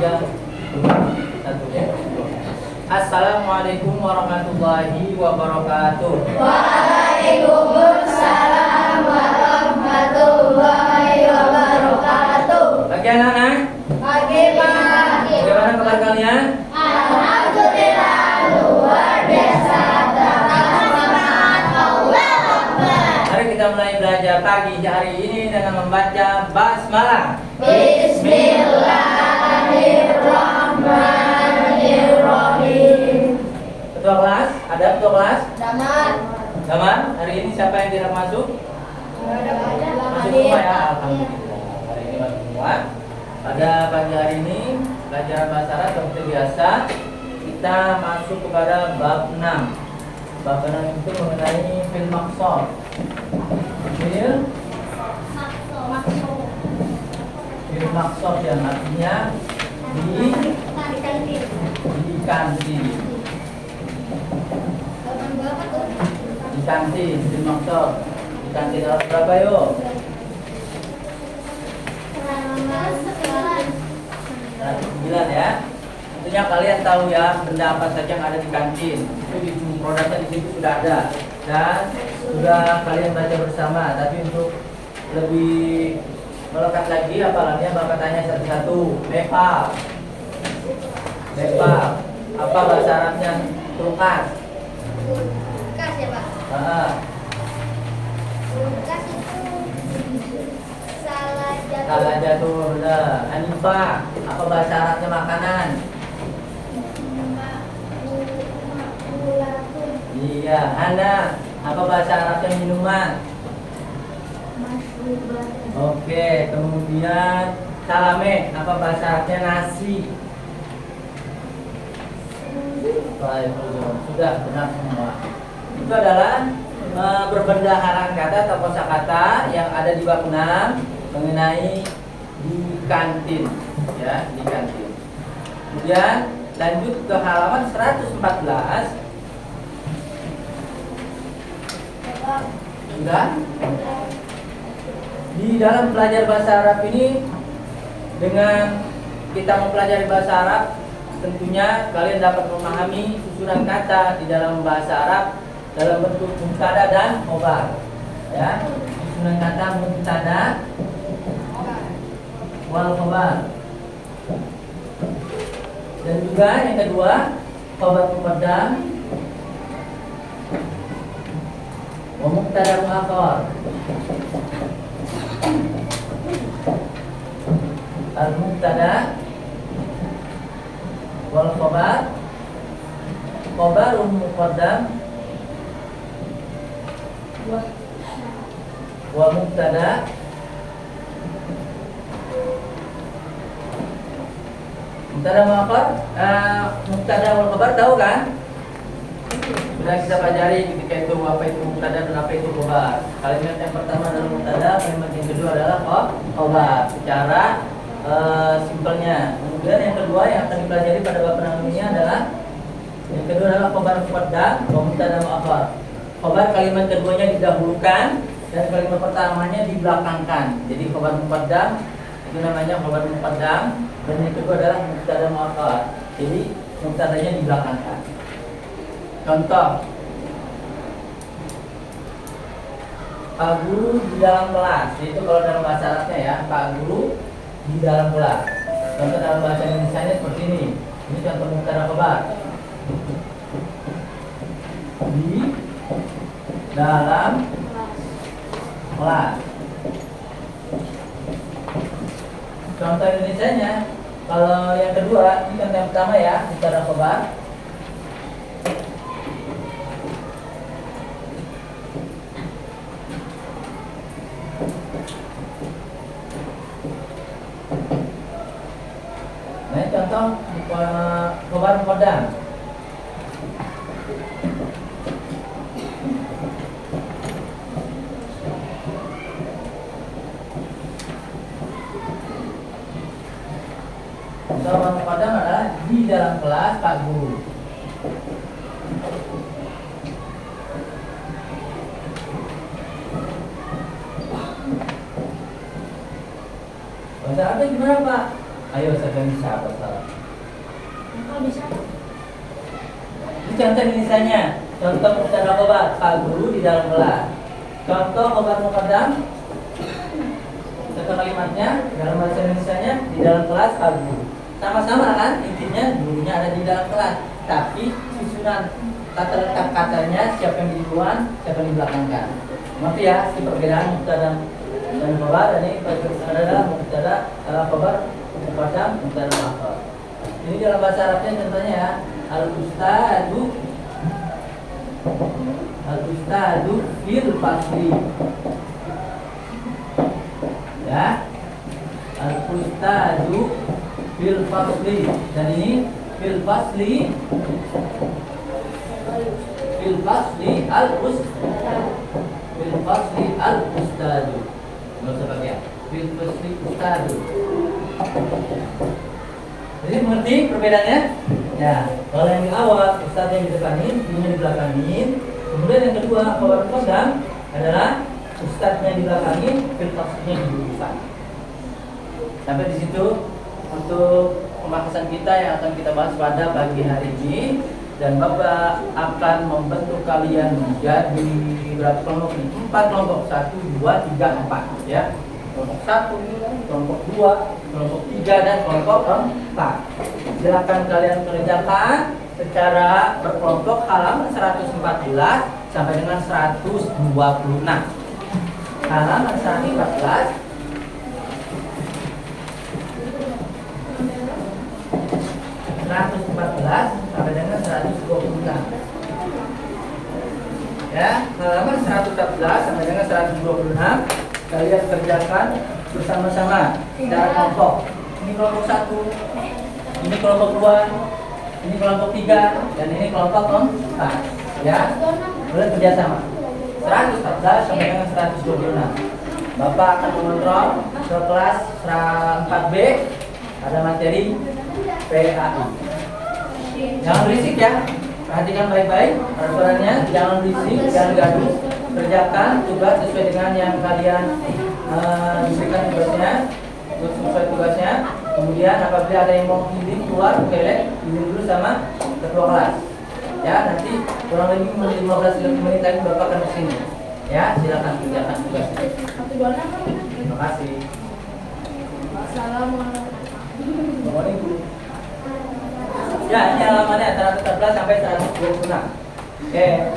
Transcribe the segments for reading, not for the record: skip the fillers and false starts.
3, 2, 1 ya. Assalamualaikum warahmatullahi wabarakatuh. Waalaikumsalam warahmatullahi wabarakatuh. Pagi anak-anak. Pagi Pak. Bagaimana kabar kalian? Alhamdulillah luar biasa. Semangat Allah Akbar. Mari kita mulai belajar pagi hari ini dengan membaca basmalah. Bismillahirrahmanirrahim. Ketua kelas, ada ketua kelas? Damar. Damar, hari ini siapa yang tidak masuk? Masuk semua ya, alhamdulillah. Hari ini masuk semua. Pada pagi hari ini pelajaran bahasa Arab seperti biasa kita masuk kepada bab 6. Bab 6 itu mengenai fil maqsad. Fil maqsad yang artinya di kantin. Di kantin, fil maqsad. Di kantin alat berapa yuk? Nah, 9 ya. Tentunya kalian tahu ya benda apa saja yang ada di kantin. Itu di produknya di situ sudah ada dan sudah kalian baca bersama. Tapi untuk lebih melekat lagi hafalannya Bapak tanya satu-satu. Nepal. Nepal. Apa bahasa Arabnya? Kulkas. Kulkas ya Pak. Kulkas itu Salah jatuh benar. Hanifah. Apa bahasa Arabnya makanan? Iya. Hana. Apa bahasa Arabnya minuman? Oke. Kemudian salame. Apa bahasa Arabnya nasi? Baik, sudah benar semua. Itu adalah perbendaharaan kata atau kosakata yang ada di bab 6 mengenai di kantin ya, di kantin. Kemudian lanjut ke halaman 114. Sudah? Di dalam belajar bahasa Arab ini, dengan kita mempelajari bahasa Arab, tentunya kalian dapat memahami susunan kata di dalam bahasa Arab dalam bentuk mubtada dan khobar. Ya, susunan kata mubtada wal khobar. Dan juga yang kedua, khobar muqaddam wa mubtada muakhar. Al mubtada wal khobar, khobarun muqaddam wa mubtada muakhar. Mubtada wal khabar tahu kan? Sudah kita pelajari ketika itu apa itu mubtada dan apa itu khabar. Kalimat yang pertama adalah mubtada, kalimat yang kedua adalah khabar. Secara simpelnya. Kemudian yang kedua yang akan dipelajari pada bab 6 ini adalah yang kedua adalah khabar muqaddam wa mubtada muakhar. Khabar kalimat keduanya didahulukan dan kalimat pertamanya dibelakangkan. Jadi khabar muqaddam itu namanya khabar muqaddam dan yang kedua adalah mubtada muakhar. Jadi mubtadanya dibelakangkan. Contoh, Pak Guru di dalam kelas. Itu kalau dalam bahasa Arabnya ya, Pak Guru di dalam kelas. Contoh dalam bahasa Indonesianya seperti ini. Ini contoh mubtada khabar. Di dalam kelas. Contoh Indonesianya, kalau yang kedua, ini contoh yang pertama ya, mubtada khabar. Nah, contoh khabar muqaddam. Khabar muqaddam adalah di dalam kelas Pak Guru. Bahasa Arabnya gimana Pak? Ayo siapa yang bisa bahasa Arab? Engkau bisa? Ini contoh misalnya, contoh mubtada khobar, Pak Guru di dalam kelas. Contoh khobar muqaddam, contoh kalimatnya dalam bahasa Indonesianya di dalam kelas Pak Guru. Sama-sama kan, intinya gurunya ada di dalam kelas, tapi susunan tata letak katanya siapa yang di duluan, siapa yang di belakang kan. Maaf ya, di perbedaan mubtada dan khobar, dan ini adalah mubtada khobar muqaddam, mubtada muakhar. Ini dalam bahasa Arabnya contohnya ya, al-ustadu fil fasli. Ya. Al-ustadu fil fasli. Dan ini fil fasli al-ustadu. Enggak usah pakai ya. Fil fasli ustadu. Jadi mengerti perbedaannya? Ya, kalau yang di awal ustaz yang di depanin, ibunya di belakangin. Kemudian yang kedua, khobar muqaddam adalah ustaznya di belakangin, fil faslinya di depan. Sampai di situ untuk pembahasan kita yang akan kita bahas pada pagi hari ini. Dan Bapak akan membentuk kalian menjadi berapa kelompok ini? 4 kelompok, 1, 2, 3, 4 ya. Kelompok 1, kelompok 2, kelompok 3, dan kelompok 4. Silakan kalian kerjakan secara berkelompok halaman 114 sampai dengan 126. Halaman 114 sampai dengan 126. Ya, halaman 114 sampai dengan 126 kalian kerjakan bersama-sama secara kelompok. Ini kelompok 1, ini kelompok 2, ini kelompok 3, dan ini kelompok 4. Ya, kalian kerjasama 114 sampai dengan 126. Bapak akan mengontrol ke kelas 4B, ada materi PAI. Jangan berisik ya, perhatikan baik-baik peraturannya, jangan berisik, jangan gaduh. Kerjakan tugas sesuai dengan yang kalian diberikan tugasnya, sesuai tugasnya. Kemudian apabila ada yang mau izin keluar toilet, izin dulu sama ketua kelas. Ya, nanti kurang lebih 15 menit lagi Bapak akan kesini. Ya, silakan kerjakan tugasnya. Terima kasih. Assalamualaikum. Ya, ini halamannya antara 14 sampai 126. Oke.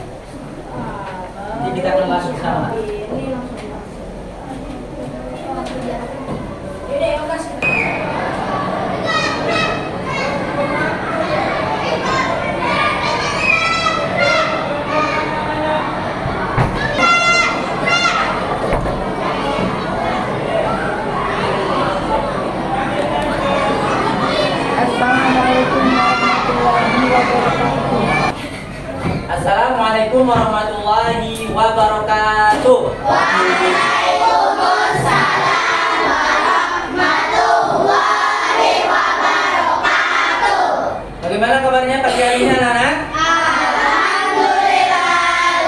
Jadi kita akan masuk sama. Assalamualaikum warahmatullahi wabarakatuh. Waalaikumsalam warahmatullahi wabarakatuh. Bagaimana kabarnya pagi hari ini anak-anak? Alhamdulillah,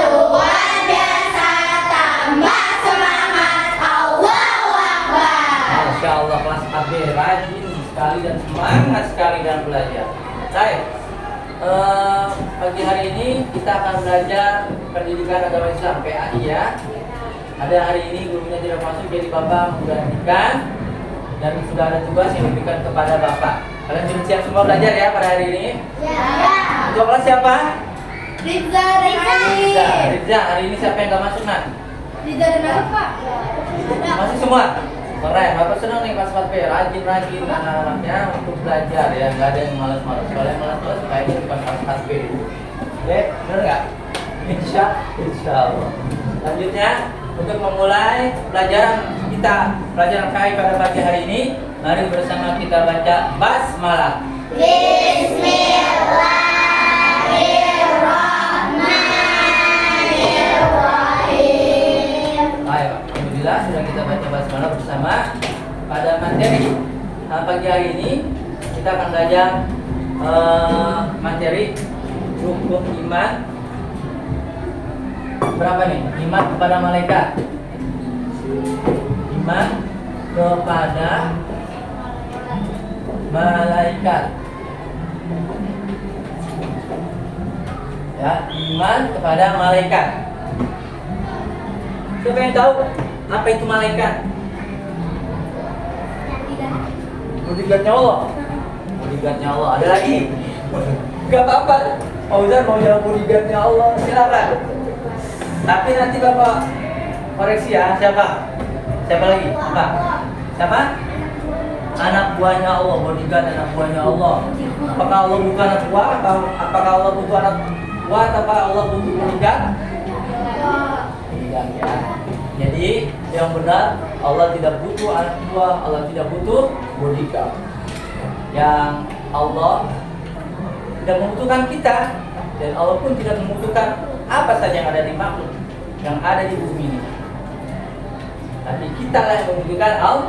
luar biasa, tambah semangat, Allahu Akbar. Masya Allah, kelas 4B rajin sekali dan semangat sekali dalam belajar. Baik, pagi hari ini kita akan belajar pendidikan agama Islam PAI ya. Ada hari ini gurunya tidak masuk, jadi Bapak menggantikan dan sudah ada tugas yang diberikan kepada Bapak. Kalian sudah siap semua belajar ya pada hari ini? Ya. Ketua kelas siapa? Riza. Rizza, hari ini siapa yang gak masuk nak? Riza dan Arif, Pak. Masih semua? Keren, Bapak senang nih kelas 4B, rajin anak-anaknya untuk belajar ya, nggak ada yang malas-malas. Kalau yang malas-malas, kayaknya bukan kelas 4B. Oke, benar nggak? Insya Allah. Selanjutnya, untuk memulai pelajaran kita, pelajaran KAI pada pagi hari ini, mari bersama kita baca basmalah. Bismillahirrahmanirrahim. Baik, alhamdulillah sudah kita baca basmalah bersama. Pada materi pagi hari ini kita akan belajar materi rukun iman. Berapa nih? Iman kepada malaikat, iman kepada malaikat. Ya, iman kepada malaikat. Siapa yang tahu apa itu malaikat? Bodyguardnya Allah. Bodyguardnya Allah. Ada lagi? Gak apa-apa. Fauzan mau jawab bodyguardnya Allah, silakan. Tapi nanti Bapak koreksi ya. Siapa? Siapa lagi? Apa? Siapa? Anak buahnya Allah, bodyguard anak buahnya Allah. Apakah Allah butuh anak buah? Apakah Allah butuh anak buah? Atau Allah butuh bodyguard? Bodyguard ya. Jadi yang benar, Allah tidak butuh anak buah, Allah tidak butuh bodyguard. Yang Allah tidak membutuhkan kita, dan Allah pun tidak membutuhkan apa saja yang ada di makhluk yang ada di bumi ini. Tapi kita lah yang membutuhkan Allah.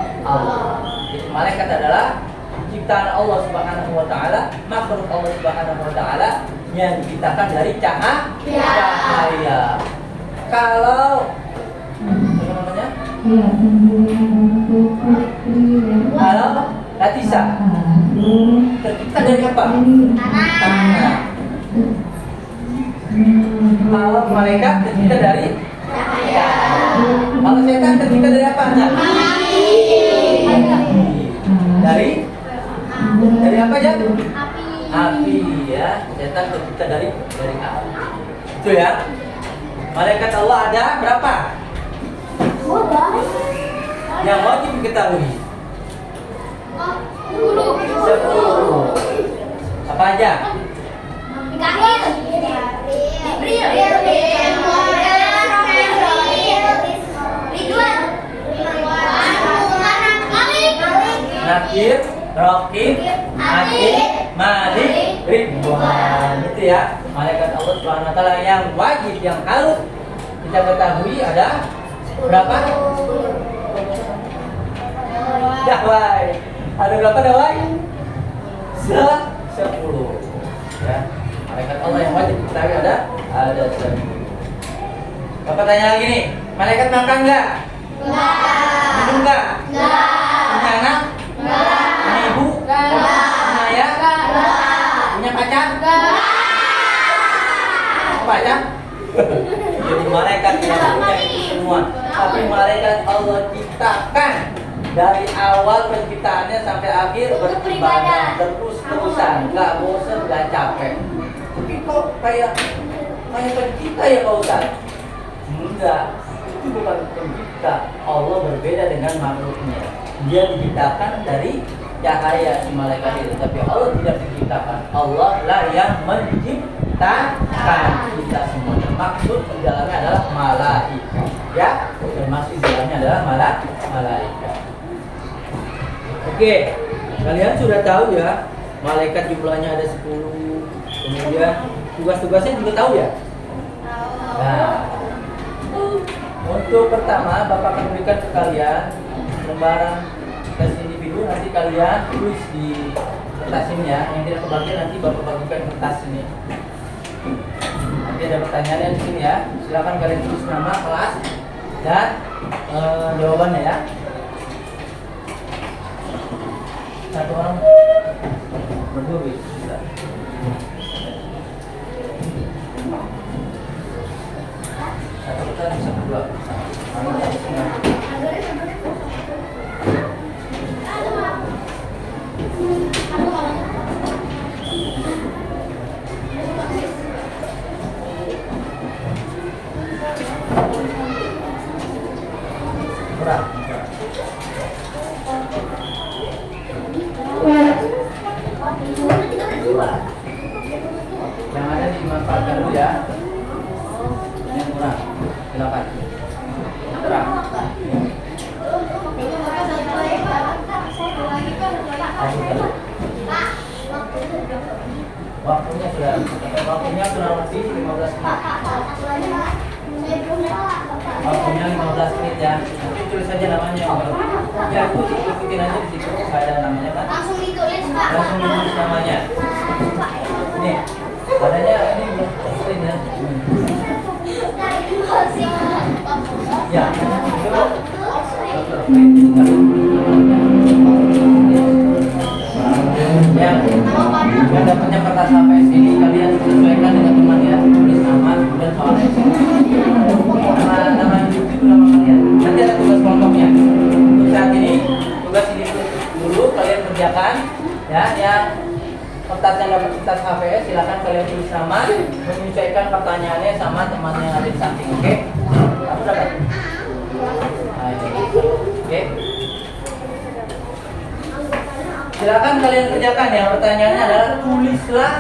Jadi malaikat adalah ciptaan Allah Subhanahu wa taala, makhluk Allah Subhanahu wa taala yang diciptakan dari cahaya. Kalau apa namanya? Kalau Latisa tercipta dari apa? Tanah. Kalau malaikat tercipta dari cahaya. Kalau setan tercipta dari apa? Dari apa aja? Api ya. Setan tercipta dari api. Itu ya. Malaikat Allah ada berapa? Yang wajib diketahui 10. Apa aja? Nakir, Raqib, Atid, Malik, Ridwan. Itu ya. Malaikat Allah Subhanahu wa taala yang wajib, yang harus kita ketahui ada berapa? Dawai. Ada berapa dawai? 10. Ya. Malaikat Allah yang wajib kita ketahui ada 10. Bapak tanya lagi nih, malaikat makan enggak? Enggak. Minum enggak? Enggak. Punya anak? Enggak. Punya ibu? Enggak. Punya ayah? Enggak. Punya pacar? Enggak. Apa aja? Jadi malaikat tidak punya itu semua. Tapi malaikat Allah ciptakan dari awal penciptaannya sampai akhir beribadah terus-terusan, nggak bosan, nggak capek. Tapi kok kayak pencipta ya Pak Ustaz? Enggak, itu bukan pencipta. Allah berbeda dengan makhluknya. Dia diciptakan dari cahaya si malaikat itu, tapi Allah tidak diciptakan. Allah lah yang menciptakan kita semua. Maksud di dalamnya adalah malaikat, ya. Dan maksud di dalamnya adalah malaikat. Oke, kalian sudah tahu ya, malaikat jumlahnya ada 10. Kemudian tugas-tugasnya juga tahu ya. Nah, untuk pertama Bapak akan berikan ke kalian lembaran tes individu. Nanti kalian tulis di kertas ini ya. Yang tidak kebagian nanti Bapak bagikan kertas ini. Nanti ada pertanyaannya di sini ya. Silakan kalian tulis nama, kelas, dan jawabannya ya. Satu orang berdua bisa. Satu kita bisa berdua. Berat. Yang ada dimanfaatkan dulu ya. Yang murah, silakan. Murah. Waktunya sudah lebih 15 menit. Waktunya 15 menit ya. Nanti tulis saja namanya. Ya, ikutin aja di situ. Nggak ada namanya kan? Langsung ditulis, Pak. Langsung ditulis namanya. Nih, adanya ini belum screen ya. Ya, coba. kerjakan. Ya, yang kertasnya dapat kertas HVS, silakan kalian tulis nama, menyesuaikan pertanyaannya sama teman yang ada di samping. Oke? Kamu dapat? Nah, ini. Oke? Silakan kalian kerjakan ya. Pertanyaannya adalah tulislah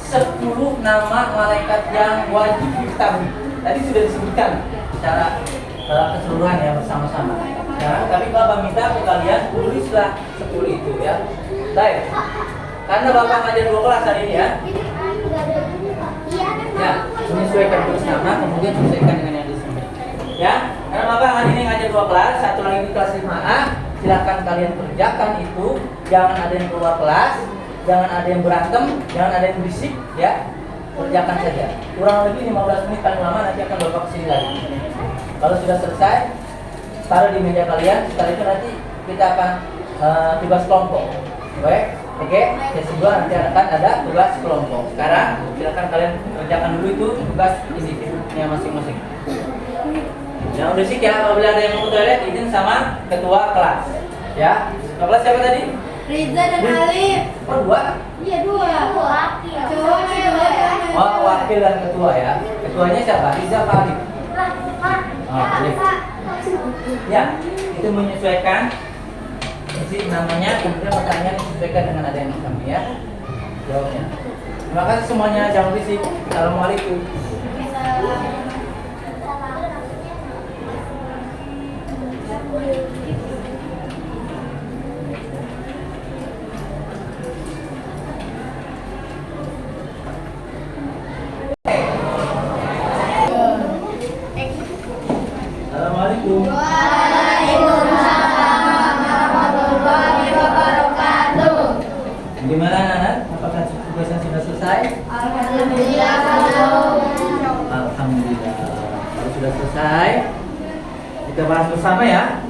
10 nama malaikat yang wajib diketahui. Tadi sudah disebutkan secara keseluruhan ya bersama-sama. Ya, tapi Bapak minta ke kalian tulislah 10 itu ya. Baik. Karena Bapak ngajar 2 kelas hari ini ya. Ya, menyesuaikan tulis nama kemudian sesuaikan dengan yang di sini. Ya, karena Bapak hari ini ngajar 2 kelas, satu lagi di kelas 5A. Silakan kalian kerjakan itu. Jangan ada yang keluar kelas, jangan ada yang berantem, jangan ada yang berisik ya. Kerjakan saja. Kurang lebih 15 menit paling lama, nanti akan Bapak kesini lagi. Kalau sudah selesai, taruh di meja kalian. Setelah itu nanti kita akan tugas kelompok. Oke, sesi 2 nanti akan ada tugas kelompok. Sekarang silakan kalian kerjakan dulu itu tugas individunya masing-masing. Jangan berisik ya. Apabila ada yang mau ke toilet, izin sama ketua kelas. Ya, ketua kelas siapa tadi? Riza dan Alif. Oh, 2? Iya 2. Cowok cewek. Oh, wakil dan ketua ya. Ketuanya siapa? Riza apa Alif? Oh, Alif. Ya, itu menyesuaikan isi namanya, kemudian pertanyaan disesuaikan dengan ada yang kami ya. Jawabnya. Terima kasih semuanya, jangan berisik. Assalamualaikum. Assalamualaikum. Gimana anak? Apakah tugasnya sudah selesai? Alhamdulillah. Alhamdulillah. Kalau sudah selesai, kita bahas bersama ya.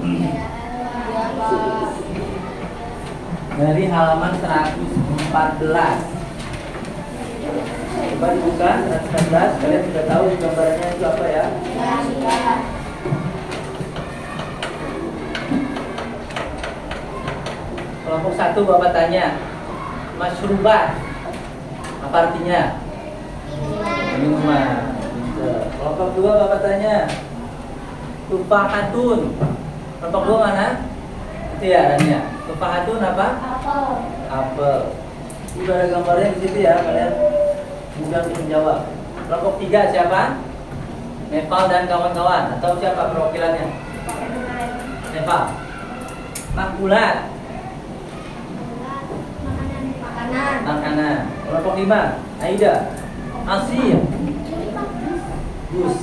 Dari halaman 114. Coba dibuka 114. Kalian sudah tahu gambarannya itu apa ya? Kelompok 1 Bapak tanya, masyrubat apa artinya? Minuman. Kelompok 2 Bapak tanya, tufahatun. Kelompok 2 mana? Itu ya adanya. Tufahatun apa? Apel. Sudah ada gambarnya di situ ya, kalian mudah untuk menjawab. Kelompok 3 siapa? Nepal dan kawan-kawan. Atau siapa perwakilannya? Nepal. Makulat. Makanan. Kelompok 5 Aida. Asir. Gus.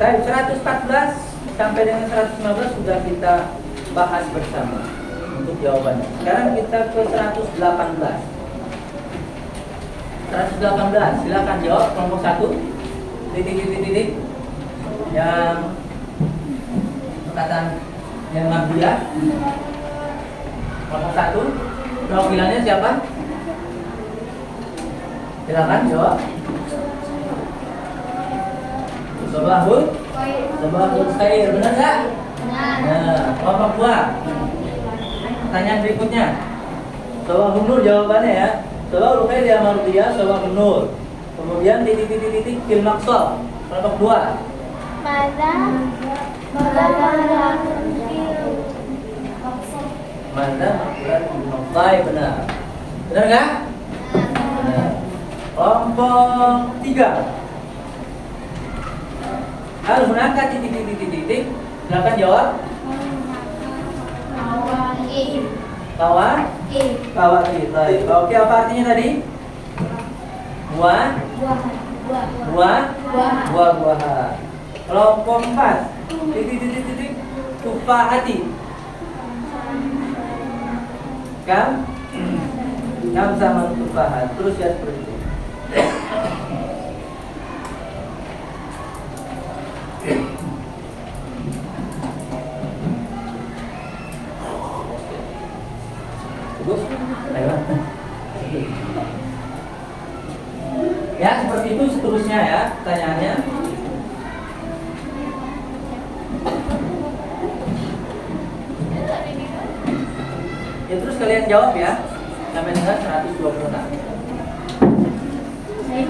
Baik, 114 sampai dengan 115 sudah kita bahas bersama untuk jawabannya. Sekarang kita ke 118. 118, silakan jawab kelompok 1. Titik. Yang perkataan yang Mabdiyah. Kelompok 1. Perwakilannya siapa? Silakan jawab. Sabahul khair, benar nggak? Nah, kelompok 2. Pertanyaan berikutnya. Sabahul nur jawabannya ya. Sabahul khair ya marudiyah, sabahul nur. Kemudian titik fil maqsad. Kelompok 2. Mana baik benar. Benar nggak? Benar. Kelompok 3. Hal hunaka titik. Silakan jawab. Kawaki. Baik. Oke, apa artinya tadi? Buah-buahan. Kelompok 4. Titik. Tufahati. Kam sama tufahat. Terus ya seperti itu. Ya, seperti itu seterusnya ya pertanyaannya. Ya terus kalian jawab ya sampai dengan 126.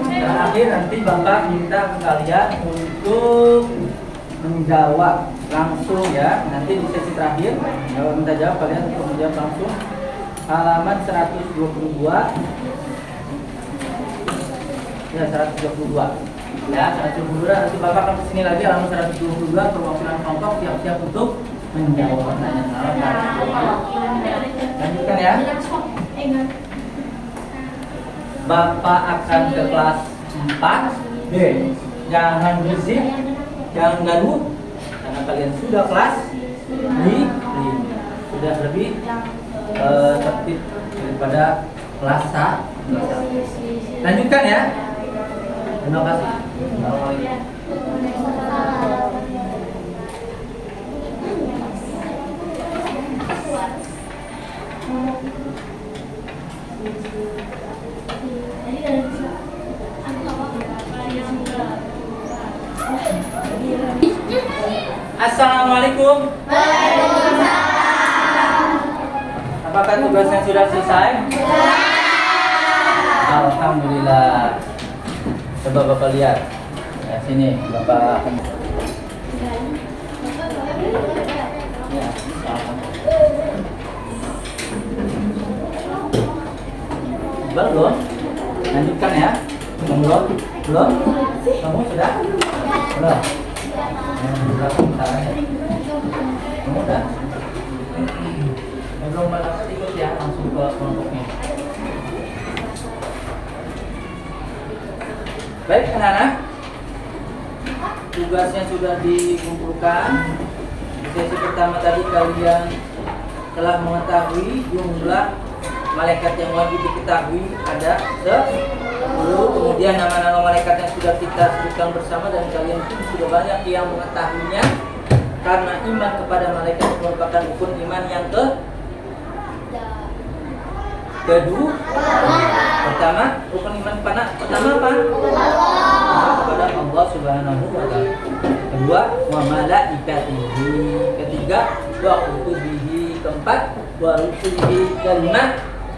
Terakhir nanti Bapak minta ke kalian untuk menjawab langsung ya. Nanti di sesi terakhir Bapak minta jawab kalian untuk menjawab langsung halaman 122. Ya 122. Ya 122 nanti Bapak akan kesini lagi halaman 122 perwakilan kelompok siap-siap untuk menjawab pertanyaan. Lanjutkan ya. Bapak akan ke kelas 4 D. Jangan berisik, jangan gaduh, karena kalian sudah kelas di 5. Sudah lebih tertib daripada kelas 1. Lanjutkan ya. Terima kasih. Assalamualaikum. Assalamualaikum. Apakah tugasnya sudah selesai? Alhamdulillah. Coba Bapak lihat. Ya, sini Bapak akan. Ya, belum? Lanjutkan ya. Belum? Belum? Kamu sudah? Belum? Kamu udah? Belum banyak ikut ya, langsung ke kelompoknya. Baik anak-anak, tugasnya sudah dikumpulkan. Di sesi pertama tadi kalian telah mengetahui jumlah malaikat yang wajib diketahui ada 10. Kemudian nama-nama malaikat yang sudah kita sebutkan bersama dan kalian pun sudah banyak yang mengetahuinya. Karena iman kepada malaikat merupakan rukun iman yang kedua. Pertama, rukun iman pertama apa? Kepada Allah Subhanahu wa taala. Kedua, wa malaikatihi. Ketiga, wa kutubihi. Keempat, wa rusulihi. Kelima,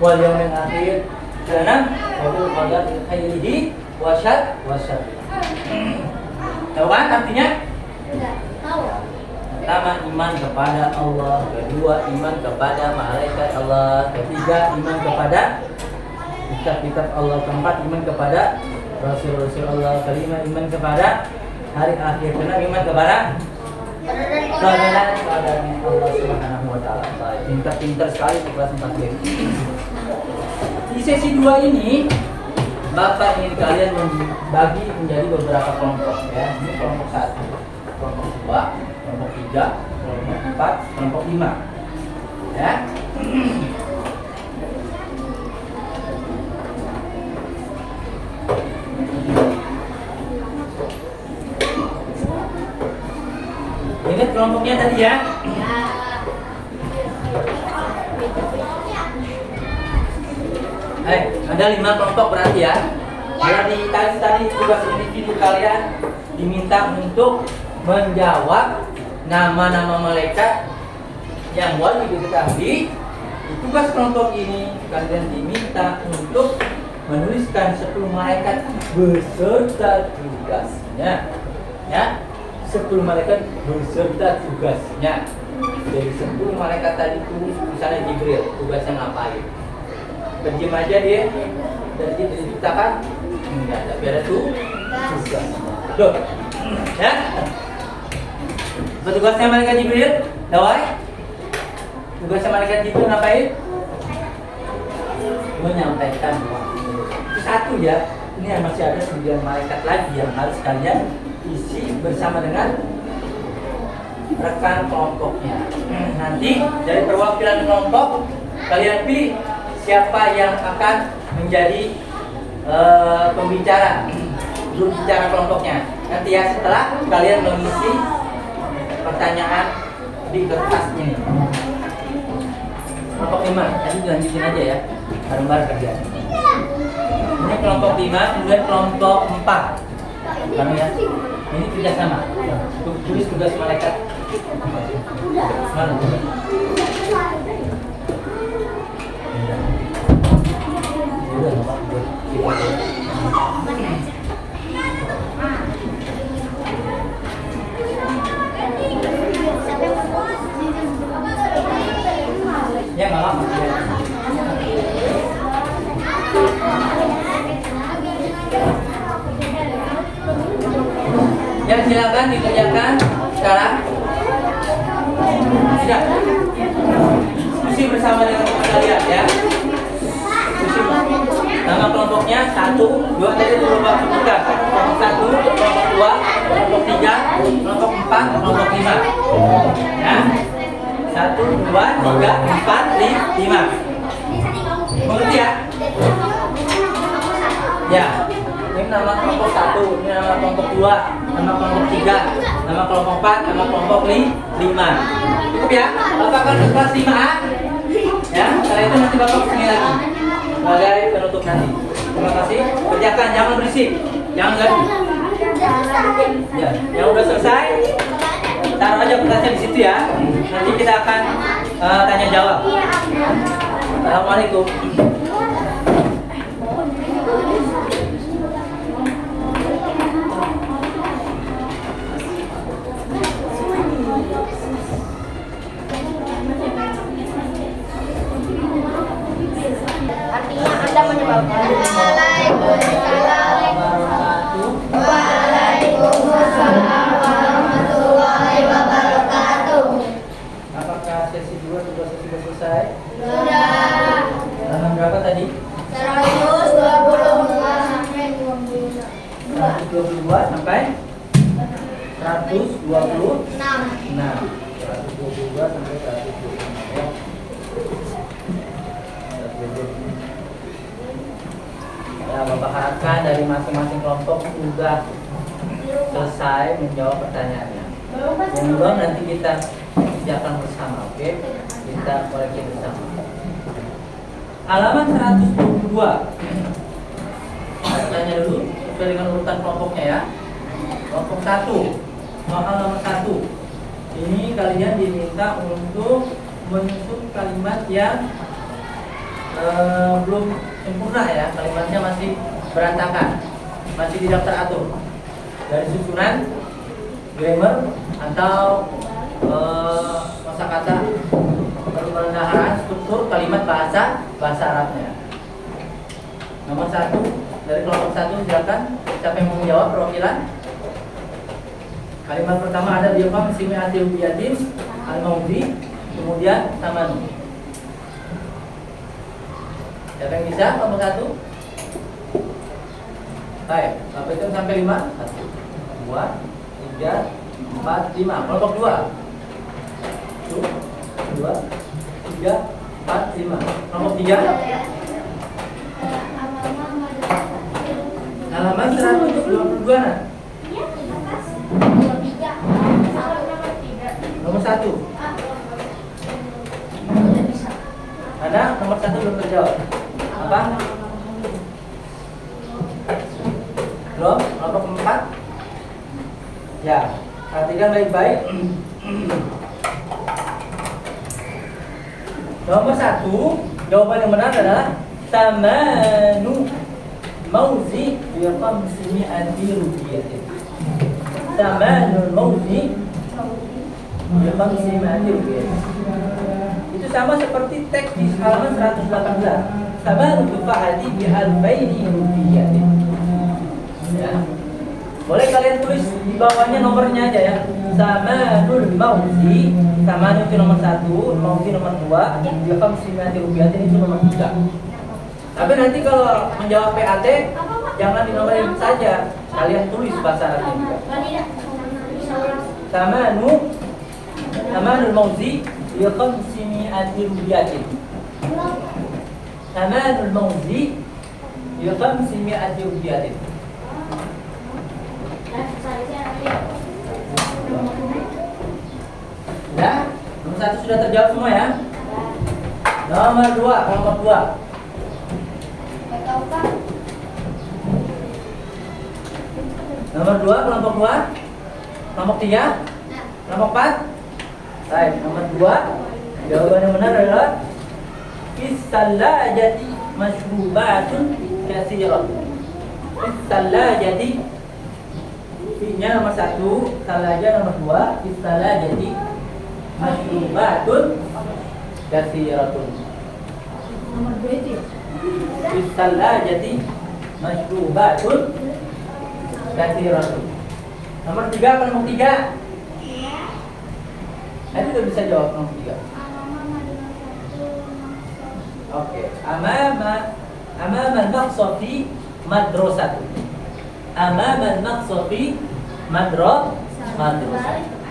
wal yaumil akhir. Keenam, wa bil qadari khairihi wa syarrihi. Tahu kan artinya? Tahu. Pertama, iman kepada Allah. Kedua, iman kepada malaikat Allah. Ketiga, iman kepada kitab-kitab Allah. Keempat, iman kepada rasul-rasul Allah. Kelima, iman kepada hari akhir. Keenam, iman kepada qadarnya Allah Subhanahu wa taala. Pintar-pintar sekali di kelas 4 ini. Di sesi 2 ini Bapak ingin kalian membagi menjadi beberapa kelompok ya. Ini kelompok 1, kelompok 2, kelompok 3, kelompok 4, kelompok 5. Ya. Ingat kelompoknya tadi ya. Ada 5 kelompok berarti ya. Berarti tadi tugas individu kalian diminta untuk menjawab nama-nama malaikat yang wajib diketahui. Di tugas kelompok ini kalian diminta untuk menuliskan 10 malaikat beserta tugasnya. Ya, 10 malaikat beserta tugasnya. Dari 10 malaikat tadi itu misalnya Jibril, tugasnya ngapain? Pendiam aja dia dan dia diciptakan enggak, tapi ada tugas. Tuh, ya. Tugasnya malaikat Jibril, Dawai. Tugasnya malaikat Jibril ngapain? Menyampaikan wahyu. Itu satu ya. Ini masih ada 9 malaikat lagi yang harus kalian isi bersama dengan rekan kelompoknya. Nanti dari perwakilan kelompok kalian pilih siapa yang akan menjadi pembicara, juru bicara kelompoknya. Nanti ya setelah kalian mengisi pertanyaan di kertasnya nih. Kelompok 5, tadi dilanjutin aja ya, bareng-bareng kerja. Ini kelompok 5, kemudian kelompok 4. Karena ya, ini kerjasama. Tulis tugas malaikat. Mana tugas? silakan dikerjakan sekarang. Sudah. Diskusi bersama dengan teman kalian ya. Diskusi. Nama kelompoknya 1, 2 tadi kelompok sebutkan. Kelompok 1, kelompok 2, kelompok 3, kelompok 4, kelompok 5. Ya. 1, 2, 3, 4, 5. Mengerti ya? Ya. Ini nama kelompok 1, ini nama kelompok 2, nama kelompok 3, nama kelompok 4, nama kelompok 5. Cukup ya? Bapak akan ke kelas 5A. Ya, setelah itu nanti Bapak kesini lagi sebagai penutup nanti. Terima kasih. Kerjakan, jangan berisik. Jangan gaduh. Ya, yang udah selesai taruh aja kertasnya di situ ya. Nanti kita akan tanya jawab. Assalamualaikum. Artinya Anda menyebabkan. Waalaikumsalam warahmatullahi wabarakatuh. Apakah sesi 2 sudah selesai? Sudah. Halaman berapa tadi? 122 sampai 22. 122 sampai 126. 6. 122 sampai 126 ya. Ya, Bapak harapkan dari masing-masing kelompok sudah selesai menjawab pertanyaannya. Yang belum nanti kita kerjakan bersama, oke? Kita koreksi bersama. Halaman 122. Saya tanya dulu sesuai dengan urutan kelompoknya ya. Kelompok 1, soal nomor 1. Ini kalian diminta untuk menyusun kalimat yang belum sempurna ya, kalimatnya masih berantakan, masih tidak teratur dari susunan grammar atau kosakata perbendaharaan struktur kalimat bahasa Arabnya. Nomor 1 dari kelompok 1 silakan, siapa yang mau menjawab perwakilan? Kalimat pertama ada biqam simi'atil biyatin al-maudi, kemudian tamanu. Siapa yang bisa? Nomor 1. Baik, sampai itu sampai 5. 1, 2, 3, 4, 5. Kelompok 2. 1, 2, 3, 4, 5. Kelompok 3. Halaman 122 nah. Nomor 1. Ada nomor 1 belum terjawab. Apa? Belum? Kelompok 4. Ya, perhatikan baik-baik. Nomor 1, jawaban yang benar adalah tamanu mauzi bi khamsimi'ati rupiyatin. Tamanul mauzi bi khamsimi'ati rupiyatin. Itu sama seperti teks di halaman 118. Tamanul tufahati bi alfaini rupiyatin. Ya. Boleh kalian tulis di bawahnya nomornya aja ya. Tamanul mauzi, tamanul itu nomor 1, mauzi nomor 2, bi khamsimi'ati rupiyatin itu nomor 3. Tapi nanti kalau menjawab PAT jangan dinomorin saja, kalian tulis bahasa Arabnya juga. Tamanul mauzi bi khamsimi'ati rupiyatin. Tamanul mauzi bi khamsimi'ati rupiyatin. Ya, nomor 1 sudah terjawab semua ya. Nomor 2, kelompok 2. Nomor 2, kelompok 2. Kelompok 3. Kelompok 4. Baik, nomor 2. Jawaban yang benar adalah Fis-salajati masyrubatun katsirah. Fis-salajati, fi-nya nomor 1, salaja nomor 2, fis-salajati masyrubatun katsiratun. Nomor 2 itu. Fis-salajati masyrubatun katsiratun. Nomor 3 apa nomor 3? Nanti udah bisa jawab nomor 3. Oke. Amaman maqsafi madrasatu. Amaman maqsafi madrasatu.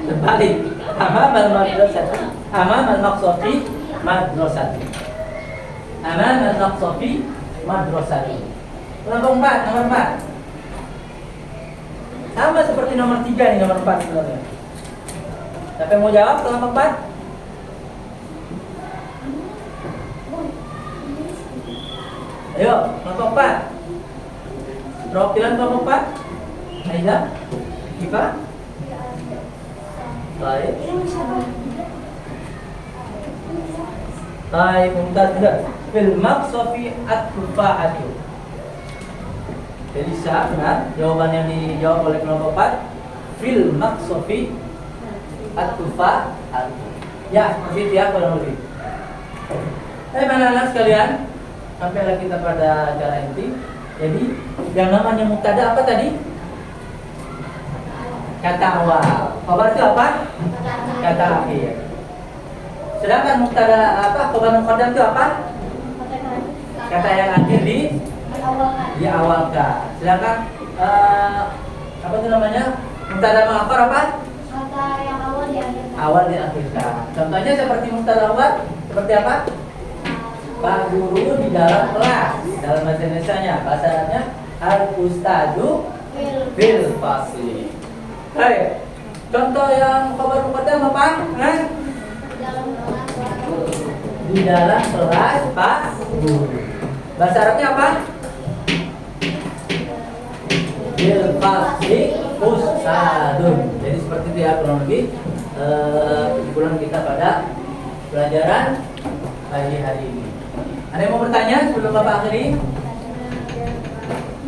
Terbalik. Amaman madrasatu. Amaman maqsafi madrasatu. Amaman maqsafi madrasatu. Nomor 4, nomor 4. Sama seperti nomor 3 nih, nomor 4 sebenarnya. Siapa yang mau jawab ke nomor 4? Ayo, kelompok 4. Perwakilan kelompok 4. Aida, Kifa. Baik. Baik, mumtaz juga. Fil maqsafi at-tufa'atu. Jadi sah, benar. Jawaban yang dijawab oleh kelompok 4. Fil maqsafi at-tufa'atu. Ya, seperti itu ya kurang lebih. Anak-anak sekalian, sampailah kita pada acara inti. Jadi yang namanya mubtada apa tadi? Kata awal. Khabar itu apa? Kata akhir. Sedangkan mubtada apa? Khabar muqaddam itu apa? Kata yang akhir diawalkan. Sedangkan apa itu namanya? Mubtada muakhar apa? Kata yang awal diakhirkan. Awal diakhirkan. Contohnya seperti mubtada awal seperti apa? Pak guru di dalam kelas. Dalam bahasa Indonesianya, bahasa Arabnya al-ustadu fil fasli. Baik. Contoh yang khabar muqaddam apa? Nah, di dalam kelas Pak guru. Bahasa Arabnya apa? Fil fasli ustadun. Jadi seperti itu ya kurang lebih kesimpulan kita pada pelajaran pagi hari ini. Ada yang mau bertanya sebelum Bapak akhiri?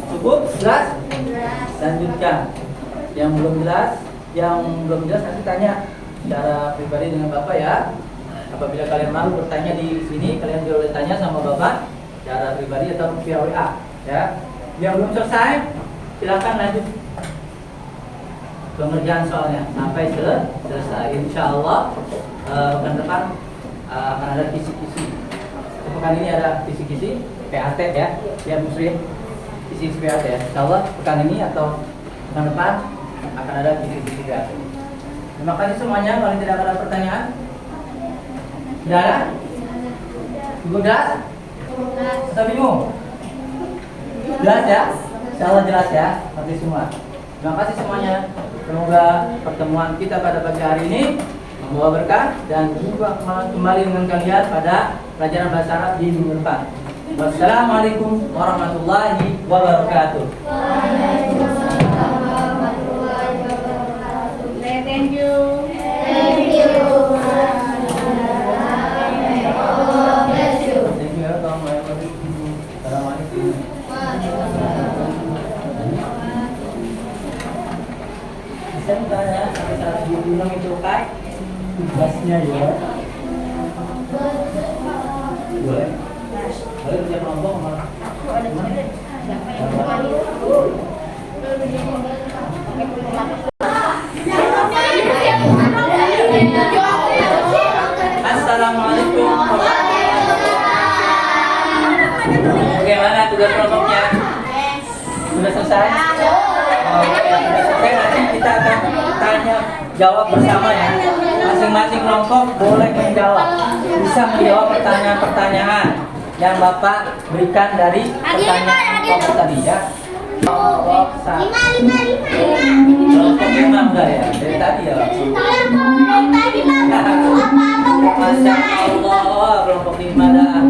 Cukup? Jelas? Lanjutkan. Yang belum jelas nanti tanya secara pribadi dengan Bapak ya. Apabila kalian malu bertanya di sini, kalian boleh tanya sama Bapak secara pribadi atau via WA ya. Yang belum selesai, silakan lanjut pengerjaan soalnya sampai selesai. Insya Allah pekan depan akan ada kisi-kisi. Pekan ini ada kisi-kisi PAT ya, muslim kisi-kisi PAT ya. Insya Allah pekan ini atau pekan depan akan ada kisi-kisi PAT. Terima kasih semuanya. Kalau tidak ada pertanyaan, tidak ada? Jelas? Atau bingung? Jelas ya? Insya Allah jelas ya, nanti semua. Terima kasih semuanya. Semoga pertemuan kita pada pagi hari ini membawa berkah dan juga kembali dengan kalian pada pelajaran bahasa Arab di minggu depan. Wassalamualaikum warahmatullahi wabarakatuh. Waalaikumsalam warahmatullahi wabarakatuh. Thank you. Thank you. God bless you. Thank you ya, Assalamualaikum. Bisa ditanya sampai 126 itu Kak tugasnya ya. Boleh? Boleh kerja kelompok malah. Assalamualaikum. Bagaimana tugas kelompoknya? Sudah selesai? Oke, nanti kita akan tanya jawab bersama ya. Masing-masing kelompok boleh menjawab. Bisa menjawab pertanyaan-pertanyaan yang Bapak berikan dari pertanyaan kelompok tadi ya. Kelompok 1. Kelompok 5 udah ya. Dari tadi ya. Masya Allah, kelompok 5 dah.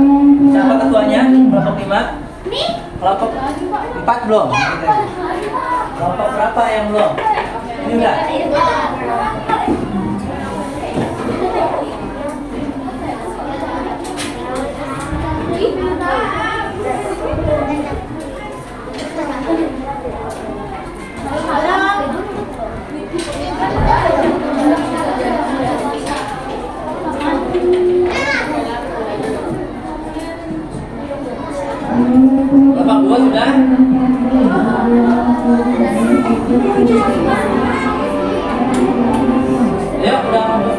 Siapa ketuanya? Kelompok 5? Kelompok 4 belum? Kelompok berapa yang belum? Ini udah? Kelompok 2 sudah?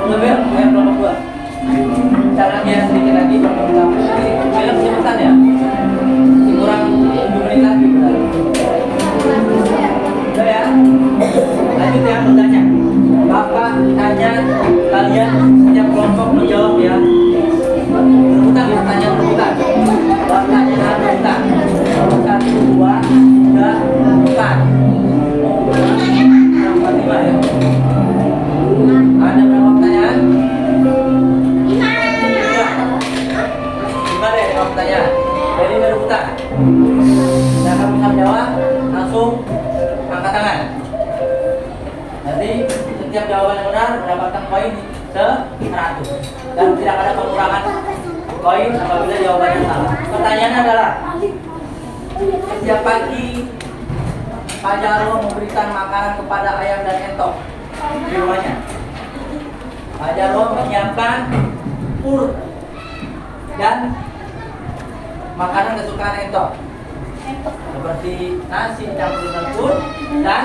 Lebih, kelompok 2. Caranya sedikit lagi, kelompok 3. Film cepetan ya. Kurang 2 menit lagi. Udah ya. Lanjut ya bertanya. Bapak tanya kalian setiap kelompok menjawab ya. Berebutan ya, tanya berebutan. Pertanyaan berebutan. 1, 2, 3, 4. Yang 5 ya. Ada berapa pertanyaan? 5 deh, 5 pertanyaan. Jadi berebutan. Nah, kamu bisa jawab, langsung angkat tangan. Nanti setiap jawaban yang benar mendapatkan poin 100 dan tidak ada pengurangan poin apabila jawabannya salah. Pertanyaannya adalah, setiap pagi Pak Jarwo memberikan makanan kepada ayam dan entok di rumahnya. Pak Jarwo menyiapkan pur dan makanan kesukaan entok seperti nasi campur dengan pur dan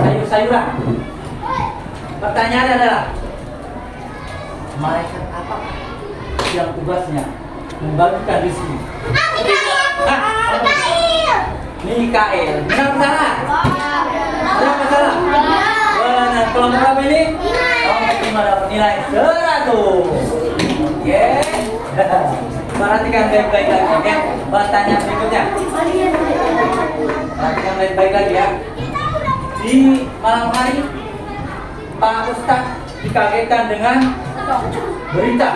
sayur-sayuran. Pertanyaannya adalah, malaikat apa yang tugasnya membagikan rezeki? Mikael. Benar salah? Benar salah? Benar. Kelompok berapa ini? Kelompok 5 dapat nilai 100. Oke. Perhatikan baik-baik lagi, oke? Pertanyaan berikutnya. Perhatikan baik-baik lagi ya. Di malam hari, Pak Ustadz dikagetkan dengan berita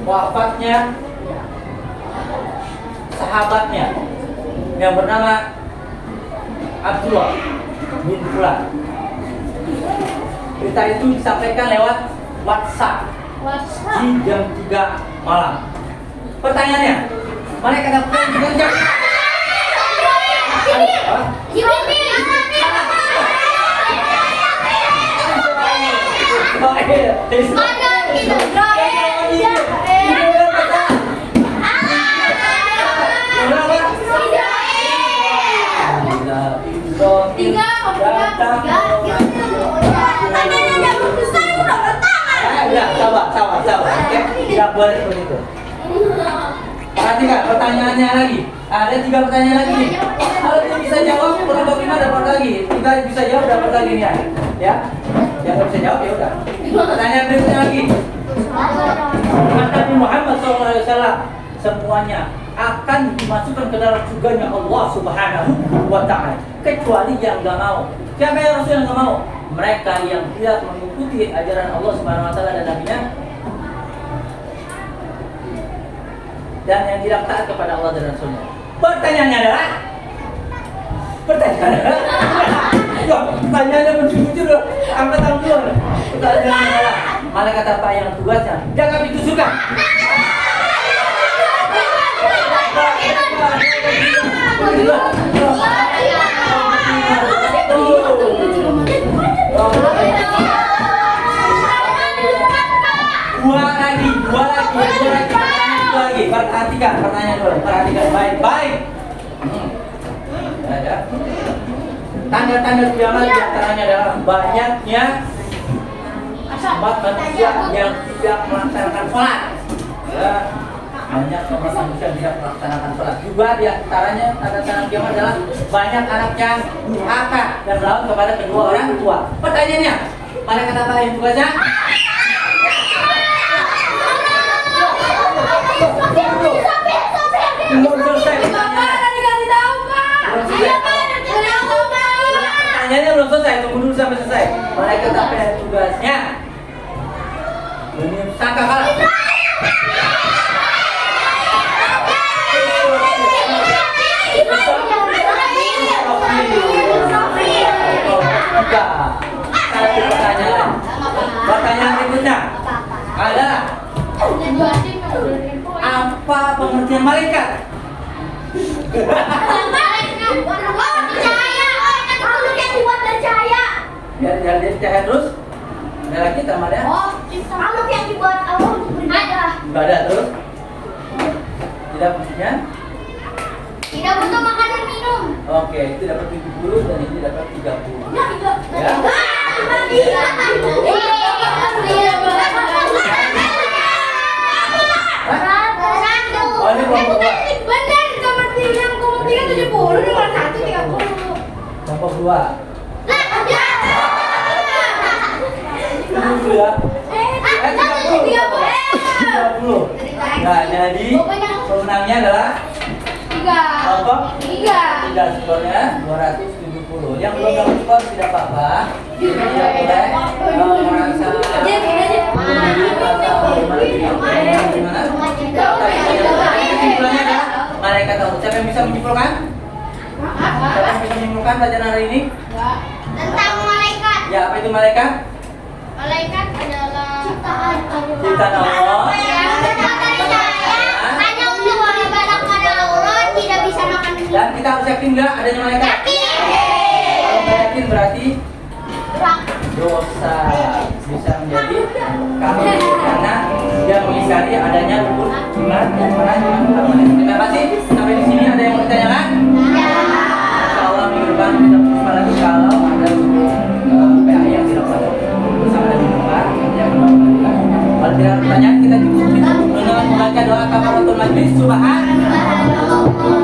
wafatnya sahabatnya yang bernama Abdullah bin Fulan. Berita itu disampaikan lewat WhatsApp di jam 3 malam. Pertanyaannya, malaikat apa yang bekerja? Sabar. Tidak boleh seperti itu. Perhatikan pertanyaannya lagi. Ada 3 pertanyaan lagi nih. Kalau dia bisa jawab, kelompok 5 dapat lagi. 3 bisa jawab, dapat lagi nih ya. Yang nggak bisa jawab ya udah. Pertanyaan berikutnya lagi. Nabi Muhammad SAW semuanya akan dimasukkan ke dalam surganya Allah Subhanahu wa Ta'ala, kecuali yang nggak mau. Siapa yang Rasul yang nggak mau? Mereka yang tidak mengikuti ajaran Allah Subhanahu wa Ta'ala dan Nabi-Nya, dan yang tidak taat kepada Allah dan Rasulnya. Pertanyaannya adalah, pertanyaannya muncul-muncul loh, angkat tangan dulu. Pertanyaannya adalah, malaikat apa yang tugasnya jaga pintu surga? Dua lagi. Perhatikan pertanyaan dulu. Perhatikan baik-baik. Ya. Tanda-tanda kiamat diantaranya adalah banyaknya umat manusia yang tidak melaksanakan sholat. Ya. Banyak umat manusia yang tidak melaksanakan sholat. Juga diantaranya tanda-tanda kiamat adalah banyak anak yang durhaka dan melawan kepada kedua orang tua. Pertanyaannya, malaikat apa yang tugasnya? Belum selesai pertanyaannya belum selesai, tunggu dulu sampai selesai. Malaikat apa yang tugasnya meniup sangkakala? Satu pertanyaan. Pertanyaan berikutnya adalah, apa pengertian malaikat? Biar dia percaya terus. Ada lagi tambahan ya? Makhluk yang dibuat Allah untuk beribadah. Ibadah terus. Tidak maksudnya? Tidak butuh makan dan minum. Oke, itu dapat 70 dan ini dapat 30. Ya. Oh, ini kelompok dua. Benar, nomor 6,370 nomor 130. Kelompok dua. Lah, ya. Dulu ya. 30. Nah, jadi pemenangnya adalah kelompok 3 skornya 270. Yang belum dapat skor tidak apa-apa. Tidak boleh merasa gimana? Kesimpulannya adalah malaikat Allah. Siapa yang bisa menyimpulkan? Siapa yang bisa menyimpulkan pelajaran hari ini? Tentang malaikat. Ya, apa itu malaikat? Malaikat adalah Ciptaan Allah. Hanya untuk beribadah kepada Allah, tidak bisa makan Dan kita harus yakin nggak adanya malaikat? Kalau nggak yakin berarti dosa bisa menjadi kafir karena dia mengingkari adanya rukun iman dan mana iman utama. Terima kasih. Sampai di sini ada yang mau ditanyakan? Insya Allah minggu depan kita jumpa lagi kalau ada PA yang tidak masuk bersama dengan Bapak yang melakukan. Kalau tidak ada pertanyaan kita cukup dengan membaca doa kafaratul majlis. Subhanallah.